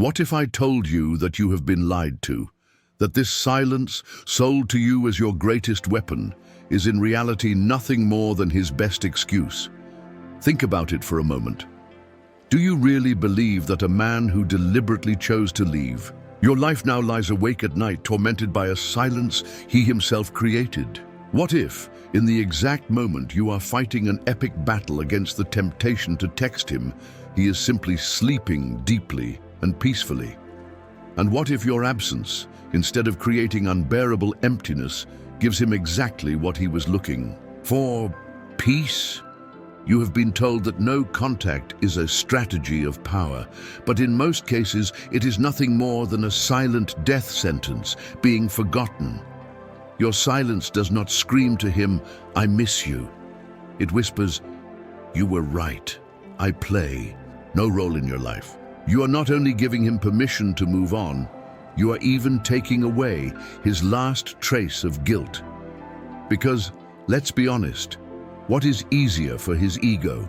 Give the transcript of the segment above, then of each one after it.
What if I told you that you have been lied to? That this silence, sold to you as your greatest weapon, is in reality nothing more than his best excuse? Think about it for a moment. Do you really believe that a man who deliberately chose to leave your life now lies awake at night, tormented by a silence he himself created? What if, in the exact moment you are fighting an epic battle against the temptation to text him, he is simply sleeping deeply and peacefully? And what if your absence, instead of creating unbearable emptiness, gives him exactly what he was looking for? Peace? You have been told that no contact is a strategy of power, but in most cases it is nothing more than a silent death sentence, being forgotten. Your silence does not scream to him, "I miss you." It whispers, "You were right. I play no role in your life." You are not only giving him permission to move on, you are even taking away his last trace of guilt. Because, let's be honest, what is easier for his ego?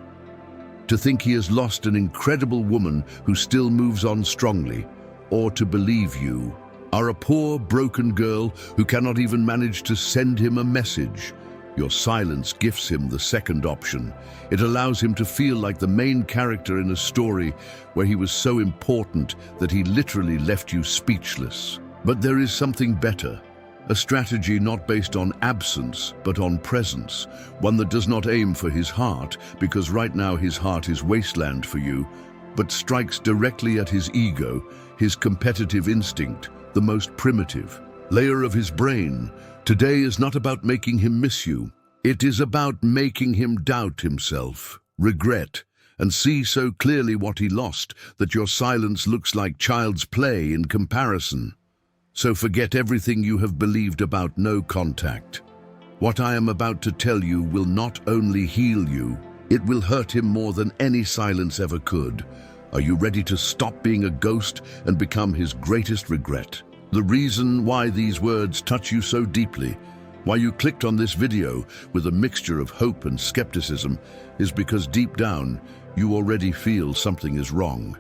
To think he has lost an incredible woman who still moves on strongly, or to believe you are a poor, broken girl who cannot even manage to send him a message? Your silence gifts him the second option. It allows him to feel like the main character in a story where he was so important that he literally left you speechless. But there is something better. A strategy not based on absence, but on presence. One that does not aim for his heart, because right now his heart is wasteland for you, but strikes directly at his ego, his competitive instinct, the most primitive layer of his brain. Today is not about making him miss you. It is about making him doubt himself, regret, and see so clearly what he lost that your silence looks like child's play in comparison. So forget everything you have believed about no contact. What I am about to tell you will not only heal you, it will hurt him more than any silence ever could. Are you ready to stop being a ghost and become his greatest regret? The reason why these words touch you so deeply, why you clicked on this video with a mixture of hope and skepticism, is because deep down, you already feel something is wrong.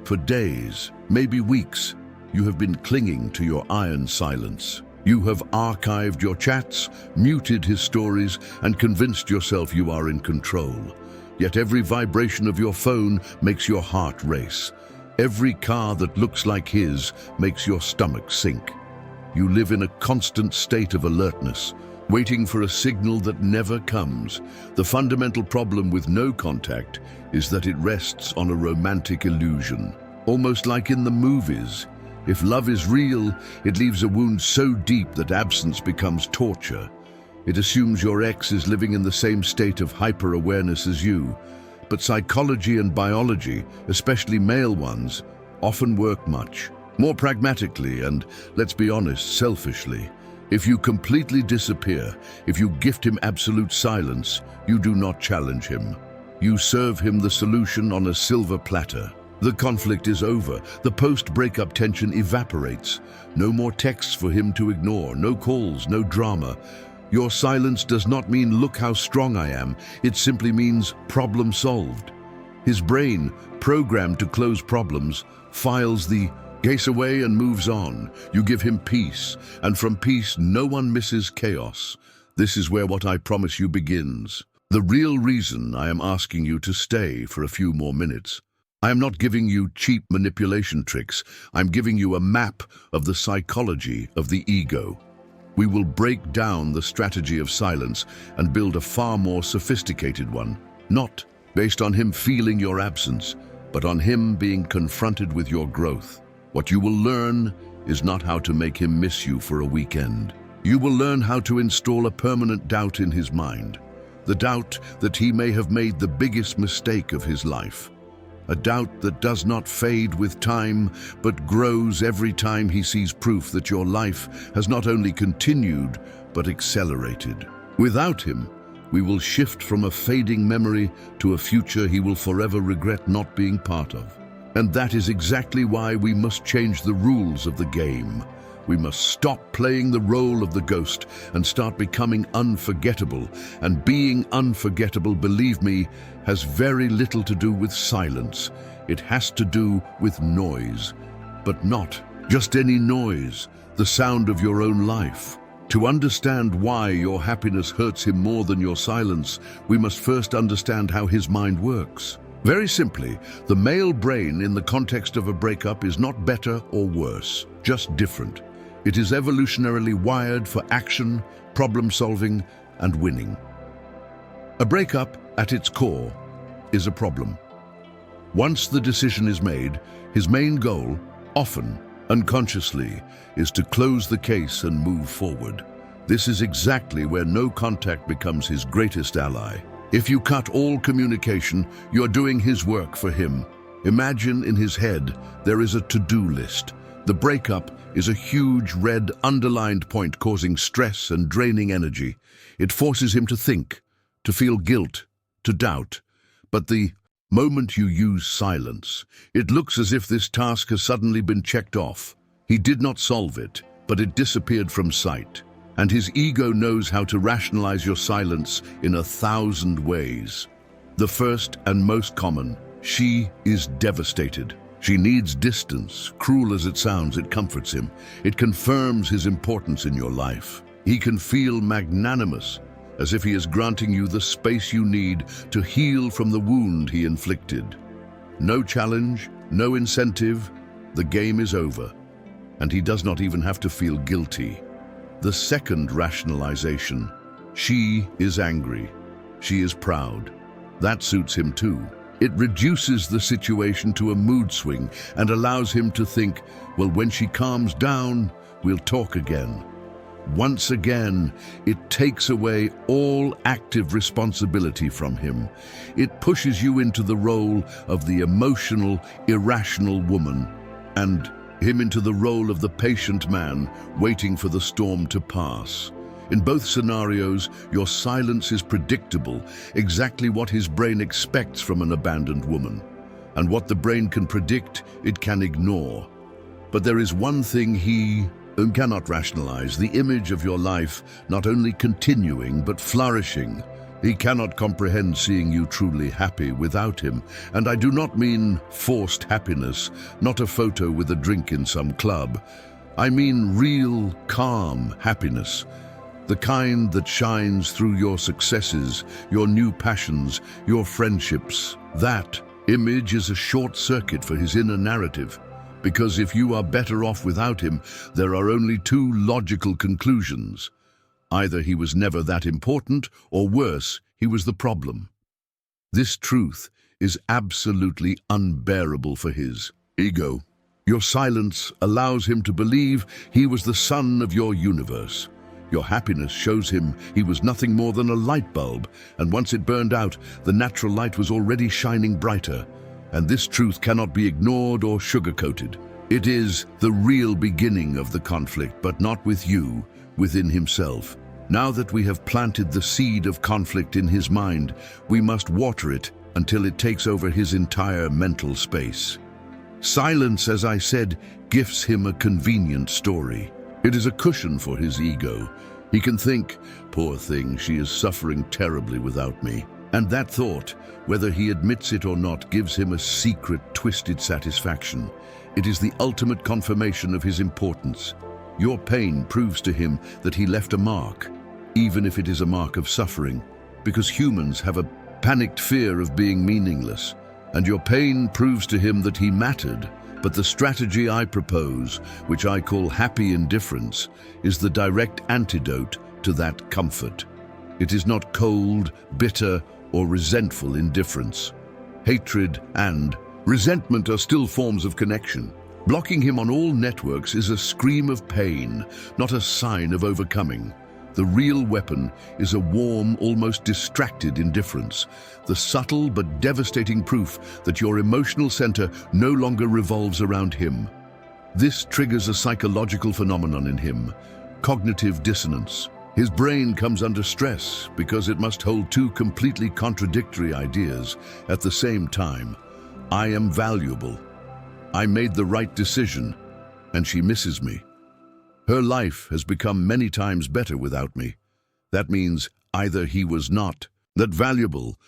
For days, maybe weeks, you have been clinging to your iron silence. You have archived your chats, muted his stories, and convinced yourself you are in control. Yet every vibration of your phone makes your heart race. Every car that looks like his makes your stomach sink. You live in a constant state of alertness, waiting for a signal that never comes. The fundamental problem with no contact is that it rests on a romantic illusion. Almost like in the movies. If love is real, it leaves a wound so deep that absence becomes torture. It assumes your ex is living in the same state of hyper-awareness as you. But psychology and biology, especially male ones, often work much more pragmatically and, let's be honest, selfishly. If you completely disappear, if you gift him absolute silence, you do not challenge him. You serve him the solution on a silver platter. The conflict is over. The post-breakup tension evaporates. No more texts for him to ignore, no calls, no drama. Your silence does not mean "look how strong I am." It simply means problem solved. His brain, programmed to close problems, files the case away and moves on. You give him peace, and from peace no one misses chaos. This is where what I promise you begins. The real reason I am asking you to stay for a few more minutes. I am not giving you cheap manipulation tricks. I'm giving you a map of the psychology of the ego. We will break down the strategy of silence and build a far more sophisticated one, not based on him feeling your absence, but on him being confronted with your growth. What you will learn is not how to make him miss you for a weekend. You will learn how to install a permanent doubt in his mind, the doubt that he may have made the biggest mistake of his life. A doubt that does not fade with time, but grows every time he sees proof that your life has not only continued, but accelerated. Without him, we will shift from a fading memory to a future he will forever regret not being part of. And that is exactly why we must change the rules of the game. We must stop playing the role of the ghost and start becoming unforgettable. And being unforgettable, believe me, has very little to do with silence. It has to do with noise, but not just any noise, the sound of your own life. To understand why your happiness hurts him more than your silence, we must first understand how his mind works. Very simply, the male brain in the context of a breakup is not better or worse, just different. It is evolutionarily wired for action, problem solving, and winning. A breakup, at its core, is a problem. Once the decision is made, his main goal, often unconsciously, is to close the case and move forward. This is exactly where no contact becomes his greatest ally. If you cut all communication, you're doing his work for him. Imagine in his head there is a to-do list. The breakup is a huge red underlined point causing stress and draining energy. It forces him to think, to feel guilt, to doubt. But the moment you use silence, it looks as if this task has suddenly been checked off. He did not solve it, but it disappeared from sight. And his ego knows how to rationalize your silence in 1,000 ways. The first and most common: she is devastated. She needs distance. Cruel as it sounds, it comforts him. It confirms his importance in your life. He can feel magnanimous, as if he is granting you the space you need to heal from the wound he inflicted. No challenge, no incentive, the game is over, and he does not even have to feel guilty. The second rationalization: she is angry. She is proud. That suits him too. It reduces the situation to a mood swing and allows him to think, well, when she calms down, we'll talk again. Once again, it takes away all active responsibility from him. It pushes you into the role of the emotional, irrational woman, and him into the role of the patient man waiting for the storm to pass. In both scenarios, your silence is predictable, exactly what his brain expects from an abandoned woman. And what the brain can predict, it can ignore. But there is one thing he cannot rationalize: the image of your life not only continuing but flourishing. He cannot comprehend seeing you truly happy without him. And I do not mean forced happiness, not a photo with a drink in some club. I mean real, calm happiness. The kind that shines through your successes, your new passions, your friendships. That image is a short circuit for his inner narrative. Because if you are better off without him, there are only two logical conclusions. Either he was never that important, or worse, he was the problem. This truth is absolutely unbearable for his ego. Your silence allows him to believe he was the sun of your universe. Your happiness shows him he was nothing more than a light bulb, and once it burned out, the natural light was already shining brighter. And this truth cannot be ignored or sugar-coated. It is the real beginning of the conflict, but not with you, within himself. Now that we have planted the seed of conflict in his mind, we must water it until it takes over his entire mental space. Silence, as I said, gifts him a convenient story. It is a cushion for his ego. He can think, poor thing, she is suffering terribly without me. And that thought, whether he admits it or not, gives him a secret, twisted satisfaction. It is the ultimate confirmation of his importance. Your pain proves to him that he left a mark, even if it is a mark of suffering, because humans have a panicked fear of being meaningless. And your pain proves to him that he mattered. But the strategy I propose, which I call happy indifference, is the direct antidote to that comfort. It is not cold, bitter, or resentful indifference. Hatred and resentment are still forms of connection. Blocking him on all networks is a scream of pain, not a sign of overcoming. The real weapon is a warm, almost distracted indifference, the subtle but devastating proof that your emotional center no longer revolves around him. This triggers a psychological phenomenon in him: cognitive dissonance. His brain comes under stress because it must hold two completely contradictory ideas at the same time. I am valuable. I made the right decision, and she misses me. Her life has become many times better without me. That means either he was not that valuable,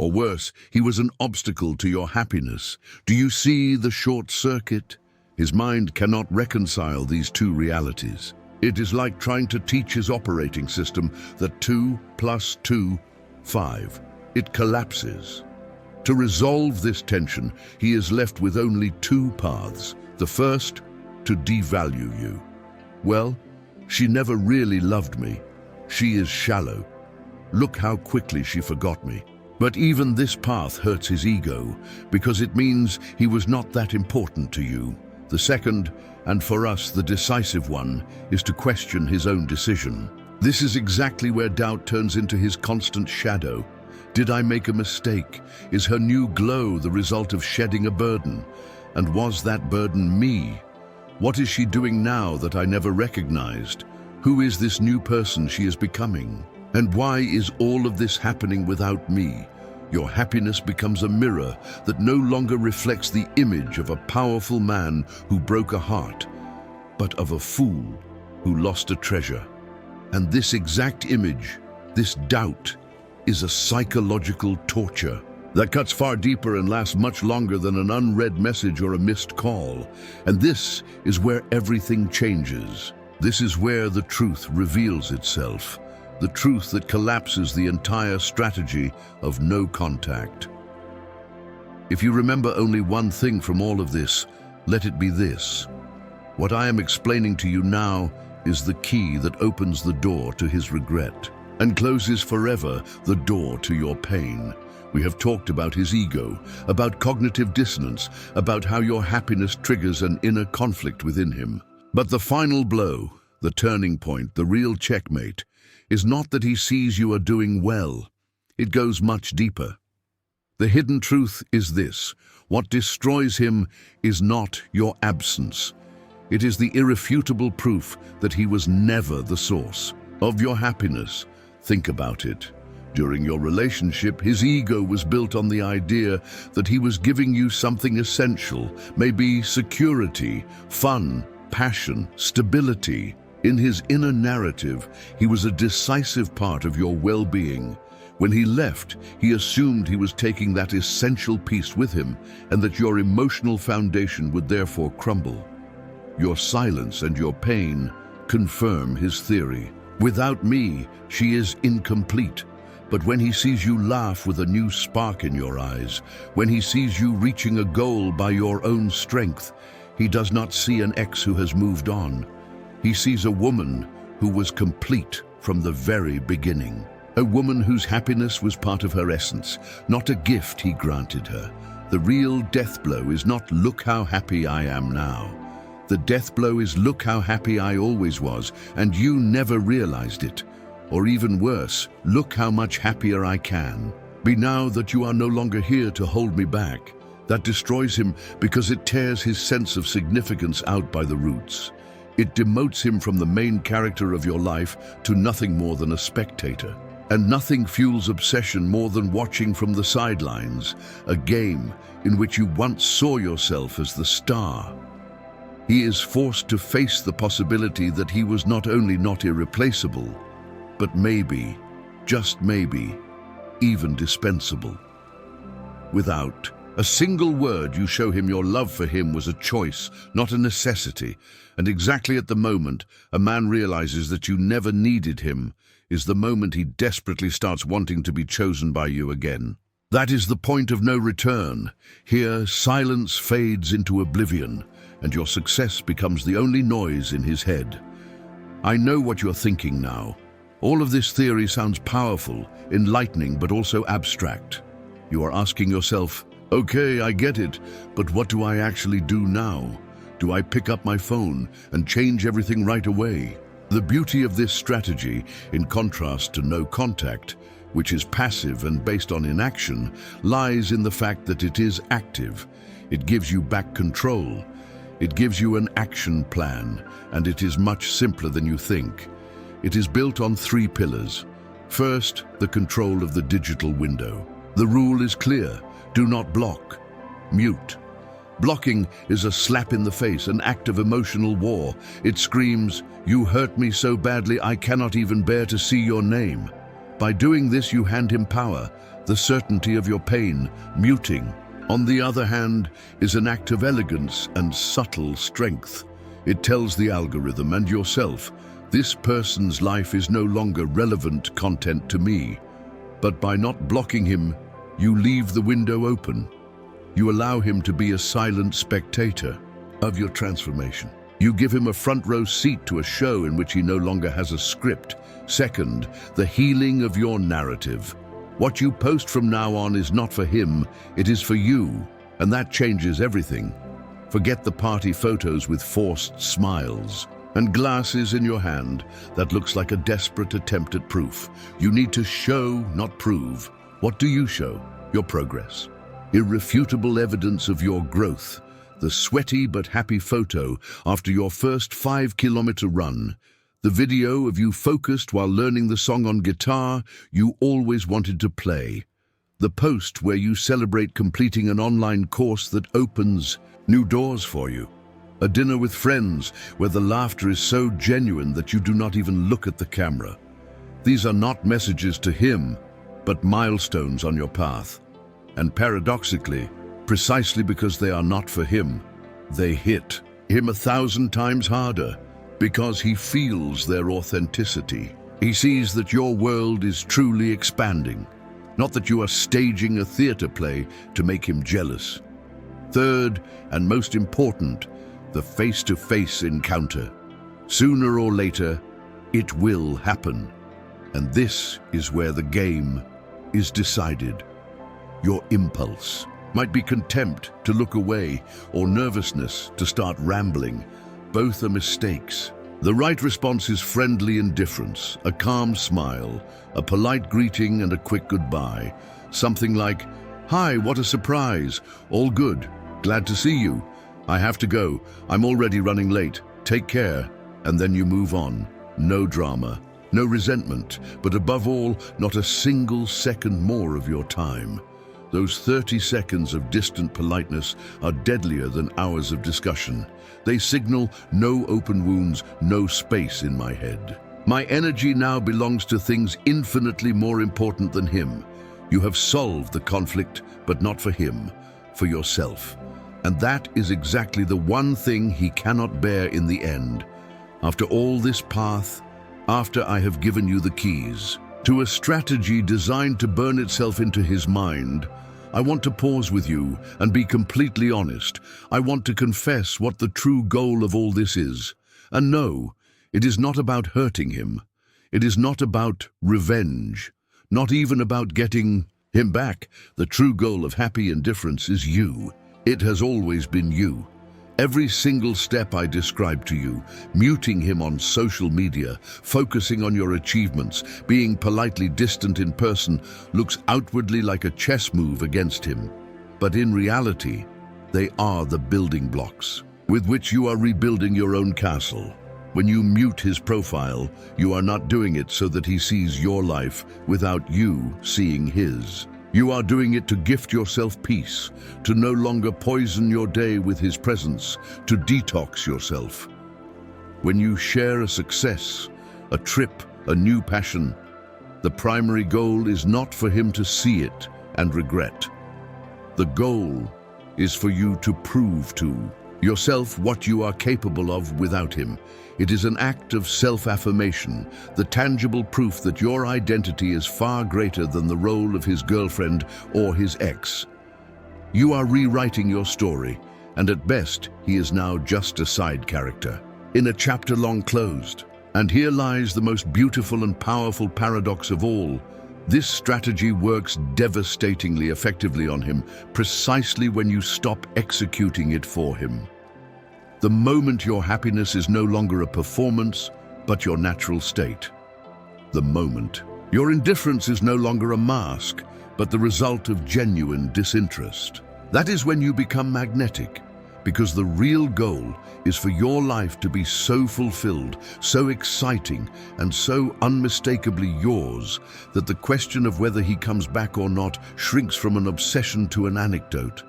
Or worse, he was an obstacle to your happiness. Do you see the short circuit? His mind cannot reconcile these two realities. It is like trying to teach his operating system that 2 + 2, 5. It collapses. To resolve this tension, he is left with only two paths. The first, to devalue you. Well, she never really loved me. She is shallow. Look how quickly she forgot me. But even this path hurts his ego, because it means he was not that important to you. The second, and for us the decisive one, is to question his own decision. This is exactly where doubt turns into his constant shadow. Did I make a mistake? Is her new glow the result of shedding a burden? And was that burden me? What is she doing now that I never recognized? Who is this new person she is becoming? And why is all of this happening without me? Your happiness becomes a mirror that no longer reflects the image of a powerful man who broke a heart, but of a fool who lost a treasure. And this exact image, this doubt, is a psychological torture that cuts far deeper and lasts much longer than an unread message or a missed call. And this is where everything changes. This is where the truth reveals itself. The truth that collapses the entire strategy of no contact. If you remember only one thing from all of this, let it be this. What I am explaining to you now is the key that opens the door to his regret and closes forever the door to your pain. We have talked about his ego, about cognitive dissonance, about how your happiness triggers an inner conflict within him. But the final blow, the turning point, the real checkmate, is not that he sees you are doing well. It goes much deeper. The hidden truth is this: what destroys him is not your absence. It is the irrefutable proof that he was never the source of your happiness. Think about it. During your relationship, his ego was built on the idea that he was giving you something essential, maybe security, fun, passion, stability. In his inner narrative, he was a decisive part of your well-being. When he left, he assumed he was taking that essential piece with him, and that your emotional foundation would therefore crumble. Your silence and your pain confirm his theory. Without me, she is incomplete. But when he sees you laugh with a new spark in your eyes, when he sees you reaching a goal by your own strength, he does not see an ex who has moved on. He sees a woman who was complete from the very beginning. A woman whose happiness was part of her essence, not a gift he granted her. The real death blow is not "look how happy I am now." The death blow is "look how happy I always was, and you never realized it." Or even worse, "look how much happier I can be now that you are no longer here to hold me back." That destroys him because it tears his sense of significance out by the roots. It demotes him from the main character of your life to nothing more than a spectator. And nothing fuels obsession more than watching from the sidelines, a game in which you once saw yourself as the star. He is forced to face the possibility that he was not only not irreplaceable, but maybe, just maybe, even dispensable. Without a single word, you show him your love for him was a choice, not a necessity. And exactly at the moment a man realizes that you never needed him is the moment he desperately starts wanting to be chosen by you again. That is the point of no return. Here, silence fades into oblivion, and your success becomes the only noise in his head. I know what you're thinking now. All of this theory sounds powerful, enlightening, but also abstract. You are asking yourself, okay, I get it, but what do I actually do now? Do I pick up my phone and change everything right away? The beauty of this strategy, in contrast to no contact, which is passive and based on inaction, lies in the fact that it is active. It gives you back control. It gives you an action plan, and it is much simpler than you think. It is built on 3 pillars. First, the control of the digital window. The rule is clear: do not block, mute. Blocking is a slap in the face, an act of emotional war. It screams, "You hurt me so badly I cannot even bear to see your name." By doing this, you hand him power, the certainty of your pain. Muting, on the other hand, is an act of elegance and subtle strength. It tells the algorithm and yourself, this person's life is no longer relevant content to me. But by not blocking him, you leave the window open. You allow him to be a silent spectator of your transformation. You give him a front row seat to a show in which he no longer has a script. Second, the healing of your narrative. What you post from now on is not for him, it is for you, and that changes everything. Forget the party photos with forced smiles and glasses in your hand that looks like a desperate attempt at proof. You need to show, not prove. What do you show? Your progress. Irrefutable evidence of your growth. The sweaty but happy photo after your first 5-kilometer run. The video of you focused while learning the song on guitar you always wanted to play. The post where you celebrate completing an online course that opens new doors for you. A dinner with friends where the laughter is so genuine that you do not even look at the camera. These are not messages to him, but milestones on your path. And paradoxically, precisely because they are not for him, they hit him 1,000 times harder because he feels their authenticity. He sees that your world is truly expanding, not that you are staging a theater play to make him jealous. Third, and most important, the face-to-face encounter. Sooner or later, it will happen. And this is where the game is decided. Your impulse might be contempt to look away or nervousness to start rambling. Both are mistakes. The right response is friendly indifference, a calm smile, a polite greeting and a quick goodbye. Something like, "Hi, what a surprise. All good. Glad to see you. I have to go. I'm already running late. Take care." And then you move on. No drama, no resentment, but above all, not a single second more of your time. Those 30 seconds of distant politeness are deadlier than hours of discussion. They signal no open wounds, no space in my head. My energy now belongs to things infinitely more important than him. You have solved the conflict, but not for him, for yourself. And that is exactly the one thing he cannot bear in the end. After all this path, after I have given you the keys to a strategy designed to burn itself into his mind, I want to pause with you and be completely honest. I want to confess what the true goal of all this is. And no, it is not about hurting him. It is not about revenge, not even about getting him back. The true goal of happy indifference is you. It has always been you. Every single step I described to you, muting him on social media, focusing on your achievements, being politely distant in person, looks outwardly like a chess move against him. But in reality, they are the building blocks with which you are rebuilding your own castle. When you mute his profile, you are not doing it so that he sees your life without you seeing his. You are doing it to gift yourself peace, to no longer poison your day with his presence, to detox yourself. When you share a success, a trip, a new passion, the primary goal is not for him to see it and regret. The goal is for you to prove to yourself what you are capable of without him. It is an act of self-affirmation, the tangible proof that your identity is far greater than the role of his girlfriend or his ex. You are rewriting your story, and at best, he is now just a side character in a chapter long closed. And here lies the most beautiful and powerful paradox of all. This strategy works devastatingly effectively on him precisely when you stop executing it for him. The moment your happiness is no longer a performance, but your natural state. The moment your indifference is no longer a mask, but the result of genuine disinterest. That is when you become magnetic, because the real goal is for your life to be so fulfilled, so exciting, and so unmistakably yours that the question of whether he comes back or not shrinks from an obsession to an anecdote.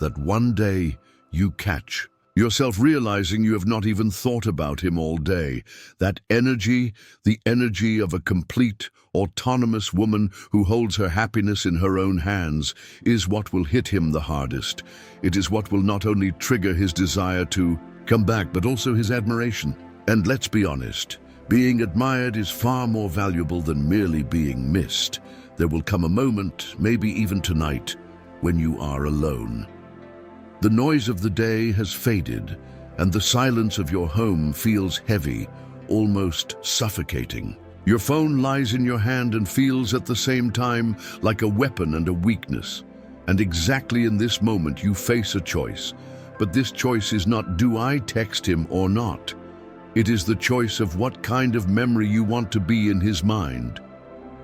That one day you catch yourself realizing you have not even thought about him all day. That energy, the energy of a complete, autonomous woman who holds her happiness in her own hands, is what will hit him the hardest. It is what will not only trigger his desire to come back, but also his admiration. And let's be honest, being admired is far more valuable than merely being missed. There will come a moment, maybe even tonight, when you are alone. The noise of the day has faded, and the silence of your home feels heavy, almost suffocating. Your phone lies in your hand and feels at the same time like a weapon and a weakness. And exactly in this moment you face a choice. But this choice is not, do I text him or not? It is the choice of what kind of memory you want to be in his mind.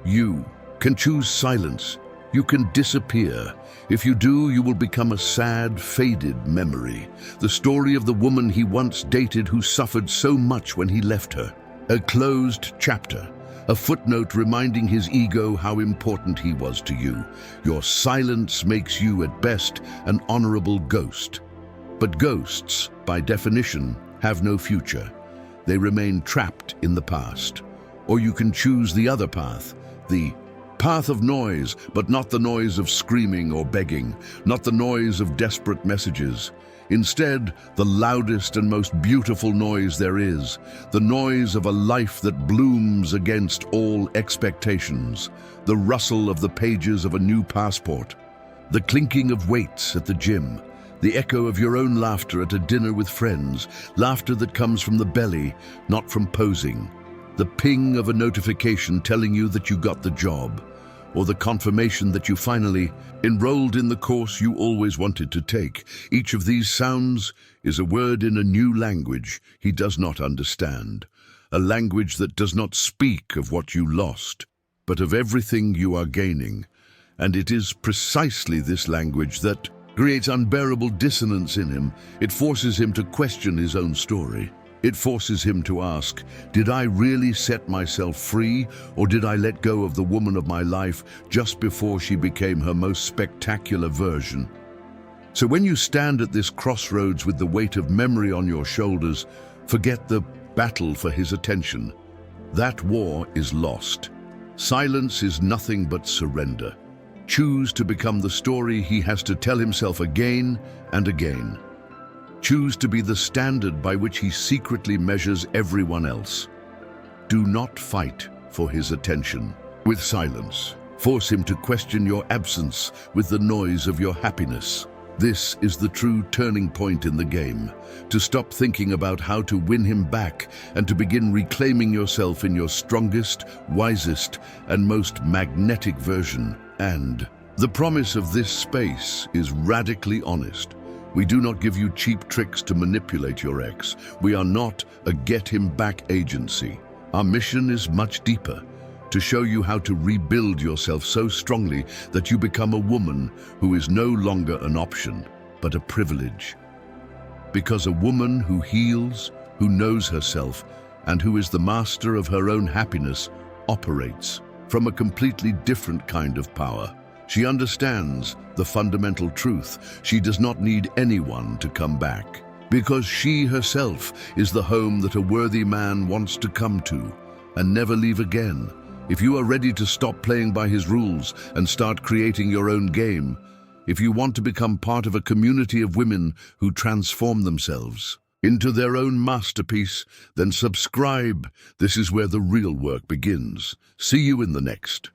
You can choose silence. You can disappear. If you do, you will become a sad, faded memory. The story of the woman he once dated who suffered so much when he left her. A closed chapter. A footnote reminding his ego how important he was to you. Your silence makes you, at best, an honorable ghost. But ghosts, by definition, have no future. They remain trapped in the past. Or you can choose the other path, the path of noise, but not the noise of screaming or begging, not the noise of desperate messages. Instead, the loudest and most beautiful noise there is, the noise of a life that blooms against all expectations, the rustle of the pages of a new passport, the clinking of weights at the gym, the echo of your own laughter at a dinner with friends, laughter that comes from the belly, not from posing, the ping of a notification telling you that you got the job, or the confirmation that you finally enrolled in the course you always wanted to take. Each of these sounds is a word in a new language he does not understand, a language that does not speak of what you lost, but of everything you are gaining. And it is precisely this language that creates unbearable dissonance in him. It forces him to question his own story. It forces him to ask, did I really set myself free, or did I let go of the woman of my life just before she became her most spectacular version? So when you stand at this crossroads with the weight of memory on your shoulders, forget the battle for his attention. That war is lost. Silence is nothing but surrender. Choose to become the story he has to tell himself again and again. Choose to be the standard by which he secretly measures everyone else. Do not fight for his attention with silence. Force him to question your absence with the noise of your happiness. This is the true turning point in the game. To stop thinking about how to win him back and to begin reclaiming yourself in your strongest, wisest, and most magnetic version. And the promise of this space is radically honest. We do not give you cheap tricks to manipulate your ex. We are not a get-him-back agency. Our mission is much deeper, to show you how to rebuild yourself so strongly that you become a woman who is no longer an option, but a privilege. Because a woman who heals, who knows herself, and who is the master of her own happiness, operates from a completely different kind of power. She understands the fundamental truth. She does not need anyone to come back, because she herself is the home that a worthy man wants to come to and never leave again. If you are ready to stop playing by his rules and start creating your own game, if you want to become part of a community of women who transform themselves into their own masterpiece, then subscribe. This is where the real work begins. See you in the next.